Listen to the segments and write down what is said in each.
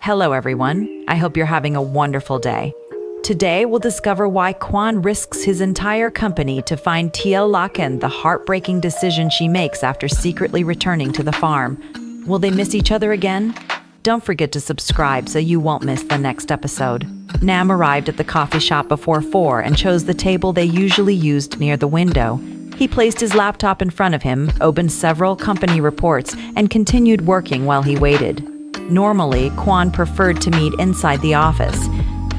Hello, everyone. I hope you're having a wonderful day. Today, we'll discover why Quan risks his entire company to find Tieu Lac and the heartbreaking decision she makes after secretly returning to the farm. Will they miss each other again? Don't forget to subscribe so you won't miss the next episode. Nam arrived at the coffee shop before 4 and chose the table they usually used near the window. He placed his laptop in front of him, opened several company reports, and continued working while he waited. Normally, Quan preferred to meet inside the office.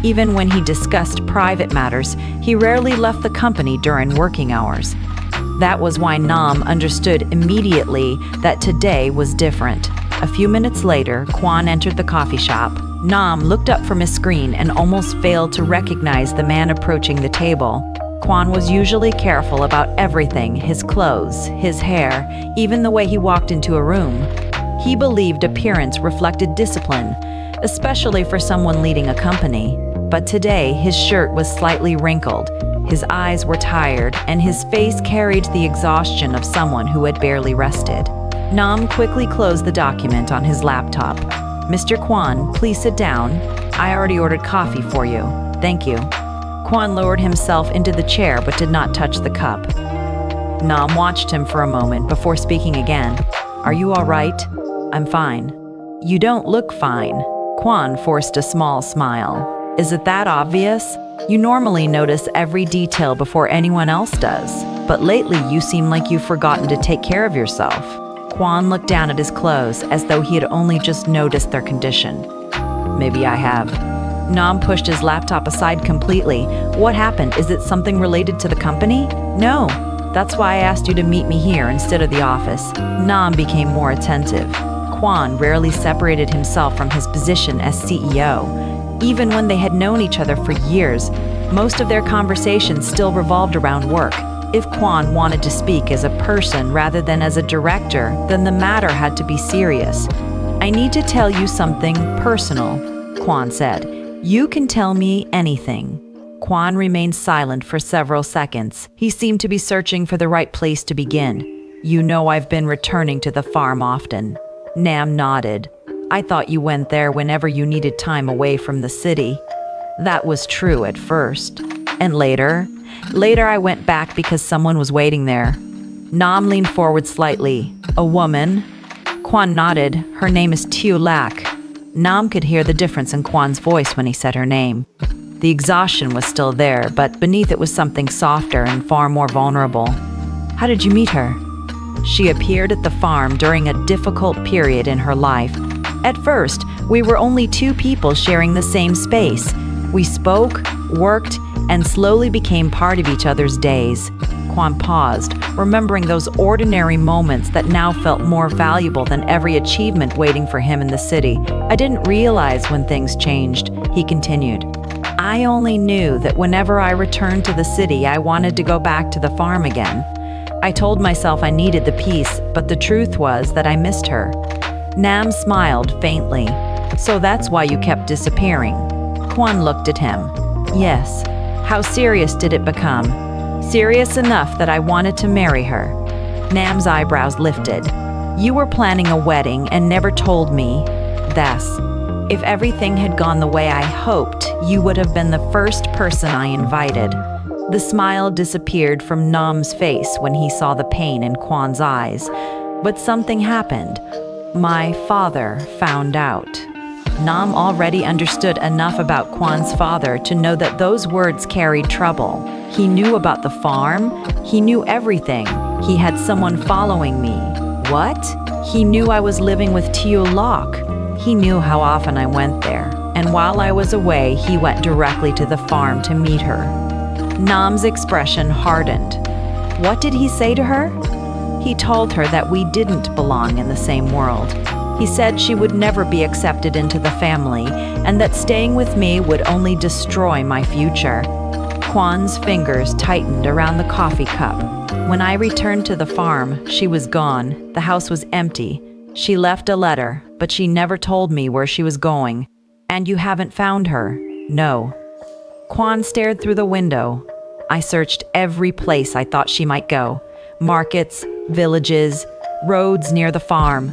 Even when he discussed private matters, he rarely left the company during working hours. That was why Nam understood immediately that today was different. A few minutes later, Quan entered the coffee shop. Nam looked up from his screen and almost failed to recognize the man approaching the table. Quan was usually careful about everything: his clothes, his hair, even the way he walked into a room. He believed appearance reflected discipline, especially for someone leading a company. But today, his shirt was slightly wrinkled, his eyes were tired, and his face carried the exhaustion of someone who had barely rested. Nam quickly closed the document on his laptop. "Mr. Quan, please sit down. I already ordered coffee for you. Thank you." Quan lowered himself into the chair but did not touch the cup. Nam watched him for a moment before speaking again. "Are you all right?" "I'm fine." "You don't look fine." Quan forced a small smile. "Is it that obvious? You normally notice every detail before anyone else does, but lately you seem like you've forgotten to take care of yourself." Quan looked down at his clothes as though he had only just noticed their condition. "Maybe I have." Nam pushed his laptop aside completely. "What happened? Is it something related to the company?" "No. That's why I asked you to meet me here instead of the office." Nam became more attentive. Quan rarely separated himself from his position as CEO. Even when they had known each other for years, most of their conversations still revolved around work. If Quan wanted to speak as a person rather than as a director, then the matter had to be serious. "I need to tell you something personal," Quan said. "You can tell me anything." Quan remained silent for several seconds. He seemed to be searching for the right place to begin. "You know I've been returning to the farm often." Nam nodded. "I thought you went there whenever you needed time away from the city." "That was true at first." "And later?" "Later I went back because someone was waiting there." Nam leaned forward slightly. "A woman?" Quan nodded. "Her name is Tieu Lac." Nam could hear the difference in Quan's voice when he said her name. The exhaustion was still there, but beneath it was something softer and far more vulnerable. "How did you meet her?" "She appeared at the farm during a difficult period in her life. At first, we were only two people sharing the same space. We spoke, worked, and slowly became part of each other's days." Quan paused, remembering those ordinary moments that now felt more valuable than every achievement waiting for him in the city. "I didn't realize when things changed," he continued. "I only knew that whenever I returned to the city, I wanted to go back to the farm again. I told myself I needed the peace, but the truth was that I missed her." Nam smiled faintly. "So that's why you kept disappearing?" Quan looked at him. "Yes." "How serious did it become?" "Serious enough that I wanted to marry her." Nam's eyebrows lifted. "You were planning a wedding and never told me. Thus, if everything had gone the way I hoped, you would have been the first person I invited." The smile disappeared from Nam's face when he saw the pain in Quan's eyes. But something happened. "My father found out." Nam already understood enough about Quan's father to know that those words carried trouble. He knew about the farm. He knew everything. He had someone following me. What? He knew I was living with Tieu Lac. He knew how often I went there. And while I was away, he went directly to the farm to meet her. Nam's expression hardened. "What did he say to her?" "He told her that we didn't belong in the same world. He said she would never be accepted into the family, and that staying with me would only destroy my future." Quan's fingers tightened around the coffee cup. "When I returned to the farm, she was gone. The house was empty. She left a letter, but she never told me where she was going." "And you haven't found her?" "No." Quan stared through the window. "I searched every place I thought she might go. Markets, villages, roads near the farm.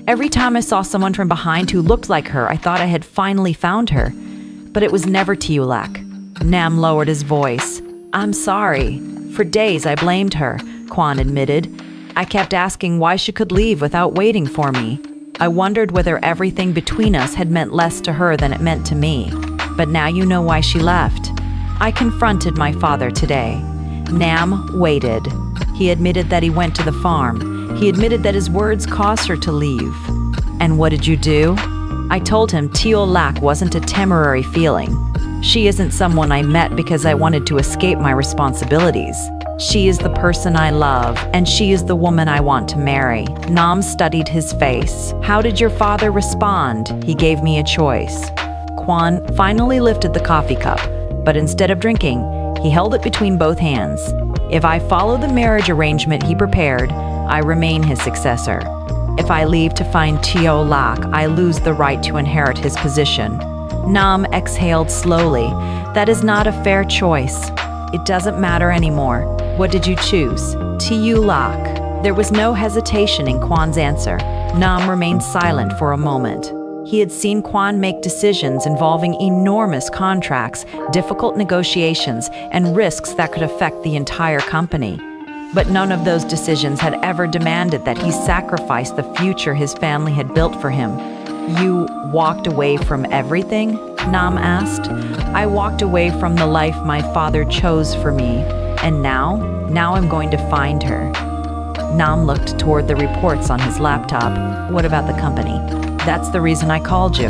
Every time I saw someone from behind who looked like her, I thought I had finally found her. But it was never Tieu Lac. Nam lowered his voice. I'm sorry. For days I blamed her, Quan admitted. I kept asking why she could leave without waiting for me. I wondered whether everything between us had meant less to her than it meant to me. But now you know why she left. I confronted my father today. Nam waited. He admitted that he went to the farm. He admitted that his words caused her to leave. And what did you do? I told him Tieu Lac wasn't a temporary feeling. She isn't someone I met because I wanted to escape my responsibilities. She is the person I love, and she is the woman I want to marry. Nam studied his face. How did your father respond? He gave me a choice. Quan finally lifted the coffee cup, but instead of drinking, he held it between both hands. If I follow the marriage arrangement he prepared, I remain his successor. If I leave to find Tieu Lac, I lose the right to inherit his position. Nam exhaled slowly. That is not a fair choice. It doesn't matter anymore. What did you choose? Tieu Lac. There was no hesitation in Quan's answer. Nam remained silent for a moment. He had seen Quan make decisions involving enormous contracts, difficult negotiations, and risks that could affect the entire company. But none of those decisions had ever demanded that he sacrifice the future his family had built for him. You walked away from everything? Nam asked. I walked away from the life my father chose for me. And now I'm going to find her. Nam looked toward the reports on his laptop. What about the company? That's the reason I called you.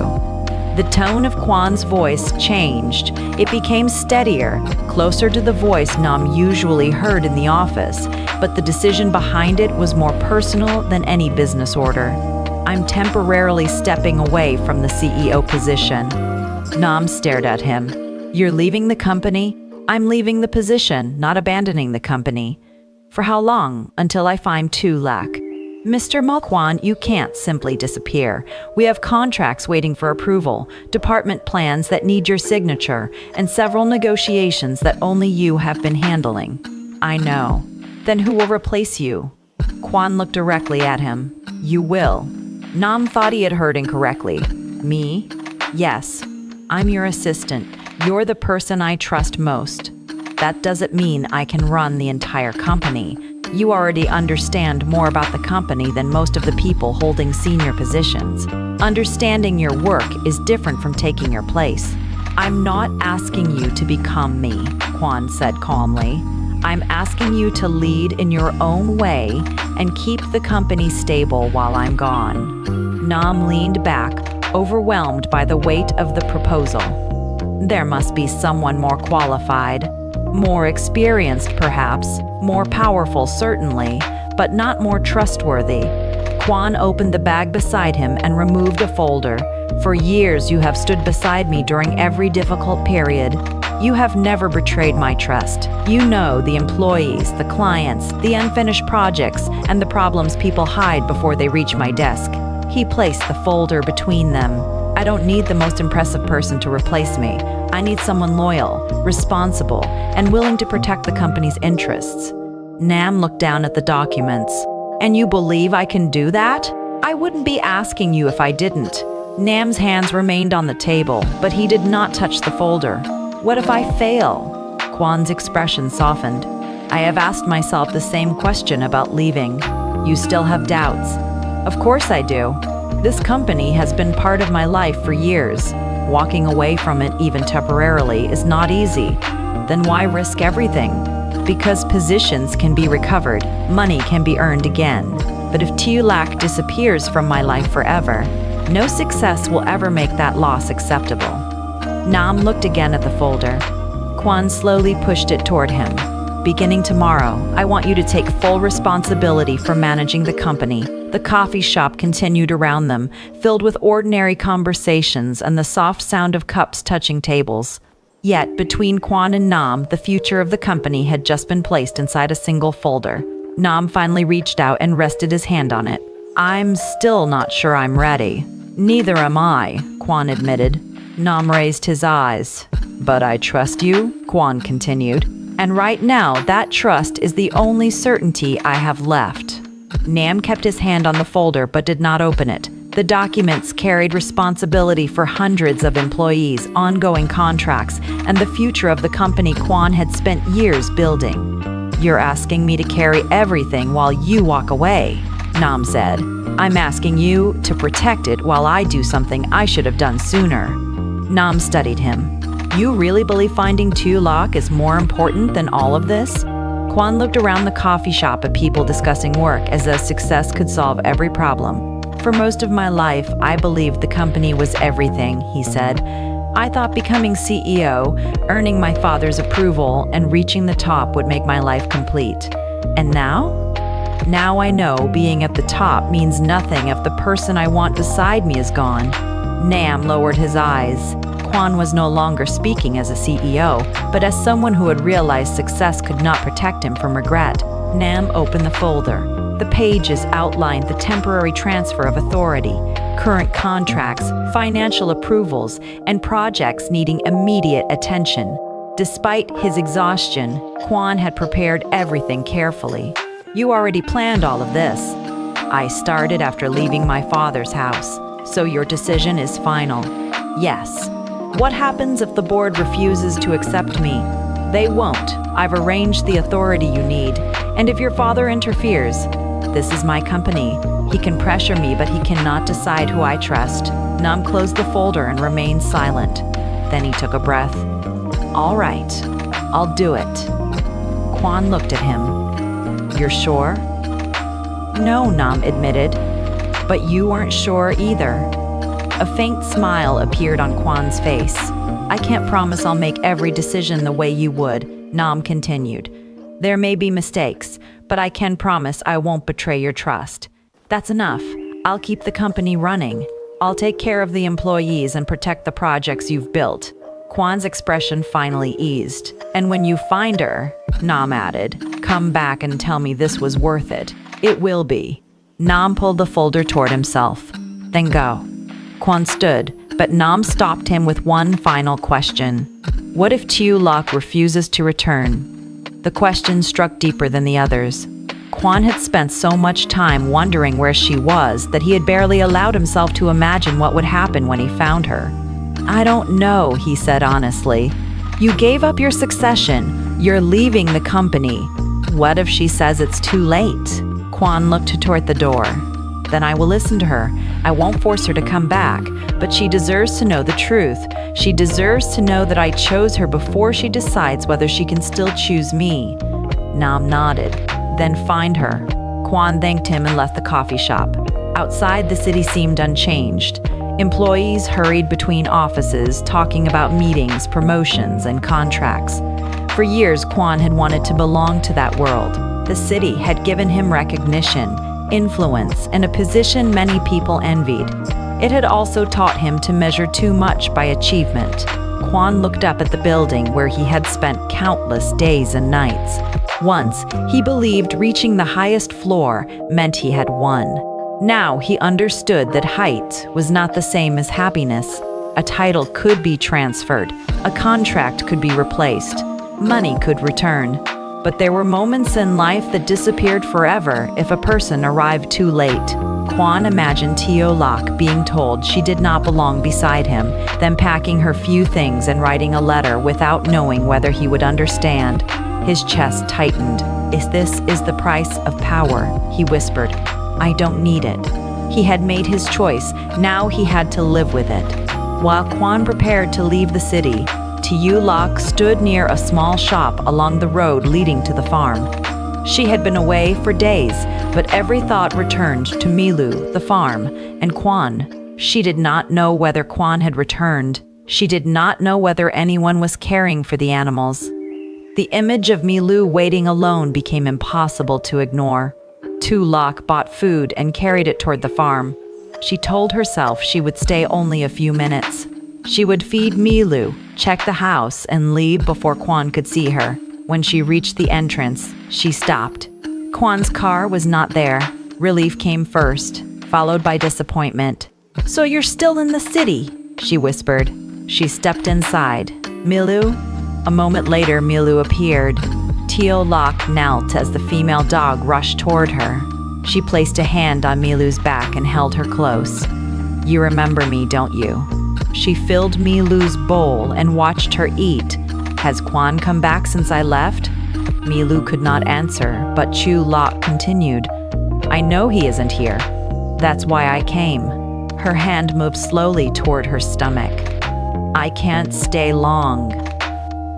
The tone of Quan's voice changed. It became steadier, closer to the voice Nam usually heard in the office, but the decision behind it was more personal than any business order. I'm temporarily stepping away from the CEO position. Nam stared at him. You're leaving the company? I'm leaving the position, not abandoning the company. For how long? Until I find Tieu Lac. Mr. Quan, you can't simply disappear. We have contracts waiting for approval, department plans that need your signature, and several negotiations that only you have been handling. I know. Then who will replace you? Quan looked directly at him. You will. Nam thought he had heard incorrectly. Me? Yes. I'm your assistant. You're the person I trust most. That doesn't mean I can run the entire company. You already understand more about the company than most of the people holding senior positions. Understanding your work is different from taking your place. I'm not asking you to become me, Quan said calmly. I'm asking you to lead in your own way and keep the company stable while I'm gone. Nam leaned back, overwhelmed by the weight of the proposal. There must be someone more qualified. More experienced, perhaps, more powerful, certainly, but not more trustworthy. Quan opened the bag beside him and removed a folder. For years, you have stood beside me during every difficult period. You have never betrayed my trust. You know the employees, the clients, the unfinished projects, and the problems people hide before they reach my desk. He placed the folder between them. I don't need the most impressive person to replace me. I need someone loyal, responsible, and willing to protect the company's interests. Nam looked down at the documents. And you believe I can do that? I wouldn't be asking you if I didn't. Nam's hands remained on the table, but he did not touch the folder. What if I fail? Quan's expression softened. I have asked myself the same question about leaving. You still have doubts. Of course I do. This company has been part of my life for years. Walking away from it, even temporarily, is not easy. Then why risk everything? Because positions can be recovered, money can be earned again. But if Tieu Lac disappears from my life forever, no success will ever make that loss acceptable. Nam looked again at the folder. Quan slowly pushed it toward him. Beginning tomorrow, I want you to take full responsibility for managing the company. The coffee shop continued around them, filled with ordinary conversations and the soft sound of cups touching tables. Yet, between Quan and Nam, the future of the company had just been placed inside a single folder. Nam finally reached out and rested his hand on it. I'm still not sure I'm ready. Neither am I, Quan admitted. Nam raised his eyes. But I trust you, Quan continued. And right now, that trust is the only certainty I have left. Nam kept his hand on the folder but did not open it. The documents carried responsibility for hundreds of employees, ongoing contracts, and the future of the company Quan had spent years building. "You're asking me to carry everything while you walk away," Nam said. "I'm asking you to protect it while I do something I should have done sooner." Nam studied him. "You really believe finding Tieu Lac is more important than all of this?" Quan looked around the coffee shop at people discussing work as though success could solve every problem. "For most of my life, I believed the company was everything," he said. "I thought becoming CEO, earning my father's approval, and reaching the top would make my life complete. And now? Now I know being at the top means nothing if the person I want beside me is gone." Nam lowered his eyes. Quan was no longer speaking as a CEO, but as someone who had realized success could not protect him from regret. Nam opened the folder. The pages outlined the temporary transfer of authority, current contracts, financial approvals, and projects needing immediate attention. Despite his exhaustion, Quan had prepared everything carefully. "You already planned all of this." "I started after leaving my father's house. So your decision is final?" "Yes." "What happens if the board refuses to accept me?" "They won't. I've arranged the authority you need. And if your father interferes, this is my company. He can pressure me, but he cannot decide who I trust." Nam closed the folder and remained silent. Then he took a breath. "All right, I'll do it." Quan looked at him. "You're sure?" "No," Nam admitted. "But you weren't sure either." A faint smile appeared on Quan's face. "I can't promise I'll make every decision the way you would," Nam continued. "There may be mistakes, but I can promise I won't betray your trust. That's enough. I'll keep the company running. I'll take care of the employees and protect the projects you've built." Quan's expression finally eased. "And when you find her," Nam added, "come back and tell me this was worth it. It will be." Nam pulled the folder toward himself. "Then go." Quan stood, but Nam stopped him with one final question. "What if Tieu Lac refuses to return?" The question struck deeper than the others. Quan had spent so much time wondering where she was that he had barely allowed himself to imagine what would happen when he found her. "I don't know," he said honestly. "You gave up your succession. You're leaving the company. What if she says it's too late?" Quan looked toward the door. "Then I will listen to her. I won't force her to come back, but she deserves to know the truth. She deserves to know that I chose her before she decides whether she can still choose me." Nam nodded. "Then find her." Quan thanked him and left the coffee shop. Outside, the city seemed unchanged. Employees hurried between offices, talking about meetings, promotions, and contracts. For years, Quan had wanted to belong to that world. The city had given him recognition, influence, and a position many people envied. It had also taught him to measure too much by achievement. Quan looked up at the building where he had spent countless days and nights. Once, he believed reaching the highest floor meant he had won. Now he understood that height was not the same as happiness. A title could be transferred, a contract could be replaced, money could return. But there were moments in life that disappeared forever if a person arrived too late. Quan imagined Tieu Lac being told she did not belong beside him, then packing her few things and writing a letter without knowing whether he would understand. His chest tightened. This is the price of power," he whispered. "I don't need it." He had made his choice. Now he had to live with it. While Quan prepared to leave the city, Tieu Lac stood near a small shop along the road leading to the farm. She had been away for days, but every thought returned to Milu, the farm, and Quan. She did not know whether Quan had returned. She did not know whether anyone was caring for the animals. The image of Milu waiting alone became impossible to ignore. Tieu Lac bought food and carried it toward the farm. She told herself she would stay only a few minutes. She would feed Milu, check the house, and leave before Quan could see her. When she reached the entrance, she stopped. Quan's car was not there. Relief came first, followed by disappointment. "So you're still in the city?" she whispered. She stepped inside. "Milu?" A moment later, Milu appeared. Tieu Lac knelt as the female dog rushed toward her. She placed a hand on Milu's back and held her close. "You remember me, don't you?" She filled Milu's bowl and watched her eat. "Has Quan come back since I left?" Milu could not answer, but Tieu Lac continued. "I know he isn't here. That's why I came." Her hand moved slowly toward her stomach. "I can't stay long."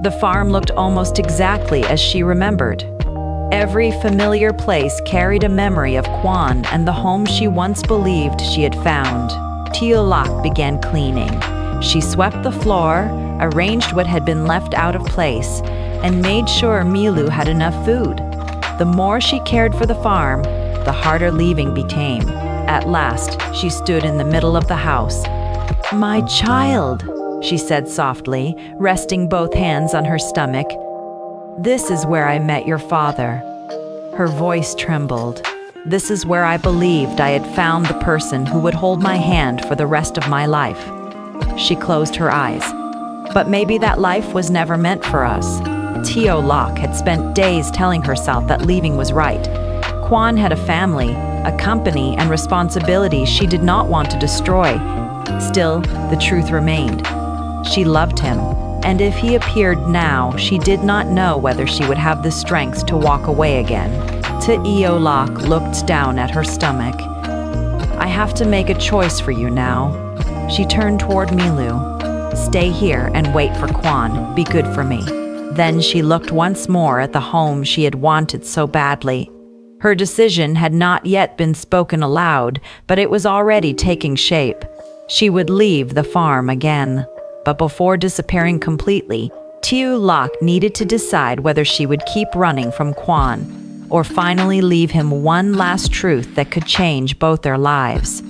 The farm looked almost exactly as she remembered. Every familiar place carried a memory of Quan and the home she once believed she had found. Tieu Lac began cleaning. She swept the floor, arranged what had been left out of place, and made sure Milu had enough food. The more she cared for the farm, the harder leaving became. At last, she stood in the middle of the house. "My child," she said softly, resting both hands on her stomach. "This is where I met your father." Her voice trembled. "This is where I believed I had found the person who would hold my hand for the rest of my life." She closed her eyes. But maybe that life was never meant for us. Tieu Lac had spent days telling herself that leaving was right. Quan had a family, a company, and responsibilities she did not want to destroy. Still, the truth remained. She loved him, and if he appeared now, she did not know whether she would have the strength to walk away again. Tieu Lac looked down at her stomach. "I have to make a choice for you now." She turned toward Milu. "Stay here and wait for Quan. Be good for me." Then she looked once more at the home she had wanted so badly. Her decision had not yet been spoken aloud, but it was already taking shape. She would leave the farm again. But before disappearing completely, Tieu Lac needed to decide whether she would keep running from Quan or finally leave him one last truth that could change both their lives.